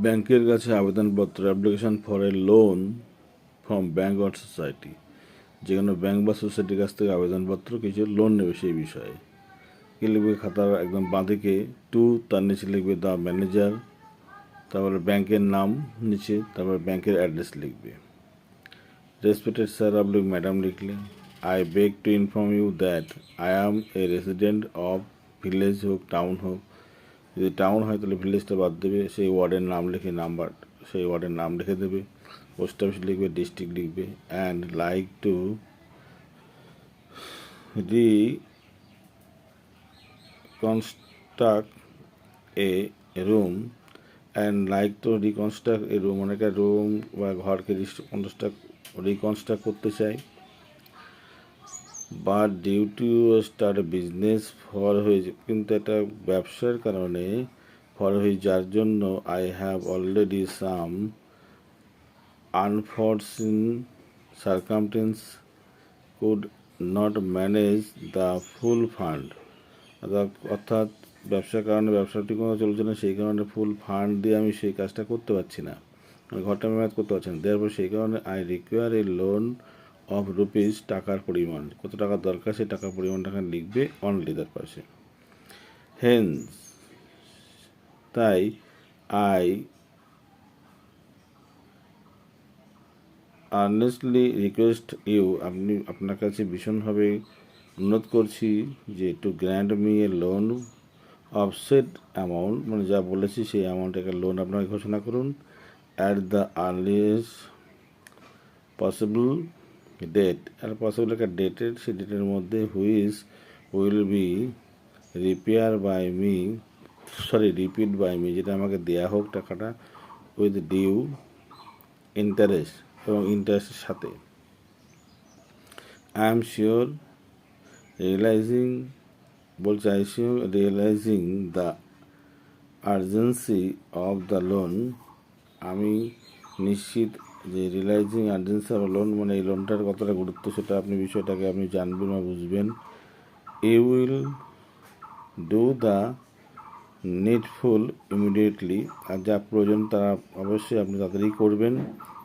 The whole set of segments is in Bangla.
ব্যাংকের কাছে আবেদনপত্র application for a loan from bank or society, যে কোনো ব্যাংক বা সোসাইটির কাছ থেকে আবেদনপত্র কিছু লোন নেবে সেই বিষয়ে কি লিখবে, খাতার একদম বাঁদিকে টু, তার নিচে লিখবে দ্য ম্যানেজার, তারপরে ব্যাংকের নাম নিচে, তারপরে ব্যাংকের অ্যাড্রেস লিখবে। রেসপেক্টেড স্যার আপনি ম্যাডাম লিখলে, I beg to inform you that I am a resident of, village হোক টাউন হোক, যদি টাউন হয় তাহলে ভিলেজটা বাদ দেবে, সেই ওয়ার্ডের নাম লিখে নাম্বার সেই ওয়ার্ডের নাম লিখে দেবে, পোস্ট অফিস লিখবে, ডিস্ট্রিক্ট লিখবে, and like to reconstruct a room মানে একটা রুম বা ঘরকে রিকনস্ট্রাক্ট করতে চাই, but due to start business for হয়েছে, কিন্তু একটা ব্যবসার কারণে ফর হয়ে যার জন্য I have already some unforeseen circumstance could not manage the full fund, অর্থাৎ ব্যবসার কারণে ব্যবসা ঠিক মতো চলছে না, সেই কারণে ফুল ফান্ড দিয়ে আমি সেই কাজটা করতে পারছি না, ঘরটা মেরামত করতে পারছি না, দেওয়ার পর সেই কারণে I require a loan of rupees, টাকার পরিমাণ কত টাকা দরকার সেই টাকার পরিমাণটা লিখবে অনলি তার পাশে। হেন্স, তাই আই আর্নেস্টলি রিকোয়েস্ট ইউ, আপনার কাছে ভীষণভাবে অনুরোধ করছি যে to grant me a loan of set amount, মানে যা বলেছি সেই অ্যামাউন্টের লোন আপনাকে ঘোষণা করুন, at the earliest possible date, আর পসিবল একটা ডেটের, সেই ডেটের মধ্যে will be repeat by me, যেটা আমাকে দেয়া হোক টাকাটা উইথ ডিউ ইন্টারেস্ট, এবং ইন্টারেস্টের সাথে। I am sure realising the urgency of the loan, আমি নিশ্চিত যে রিয়েলাইজিং আর্জেন্সি অফ লোন মানে এই লোনটার কতটা গুরুত্ব সেটা বিষয়টাকে আপনি জানবেন বা বুঝবেন। You will do the needful immediately, আর যা প্রয়োজন তারা অবশ্যই আপনি তাড়াতাড়ি করবেন।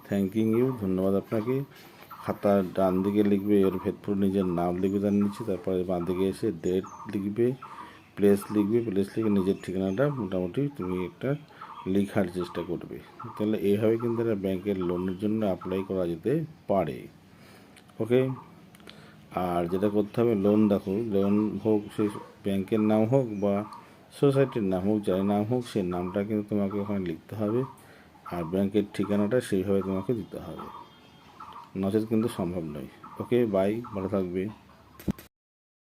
থ্যাংকিং ইউ, ধন্যবাদ আপনাকে। খাতার ডান দিকে লিখবে এর ফেথফুল নিজের নাম লিখবে তার নিচে, তারপরে বাঁ দিকে এসে ডেট লিখবে, প্লেস লিখে নিজের ঠিকানাটা মোটামুটি তুমি একটা লেখার চেষ্টা করবে। তাহলে এইভাবে কিন্তু একটা ব্যাংকের লোনের জন্য অ্যাপ্লাই করা যেতে পারে। ওকে, আর যেটা করতে হবে, লোন হোক সেই ব্যাংকের নাম হোক বা সোসাইটির নাম হোক, যার নাম হোক, সেই নামটা কিন্তু তোমাকে ওখানে লিখতে হবে, আর ব্যাংকের ঠিকানাটা সেইভাবে তোমাকে দিতে হবে, নচেত কিন্তু সম্ভব নয়। ওকে, বাই, ভালো থাকবে।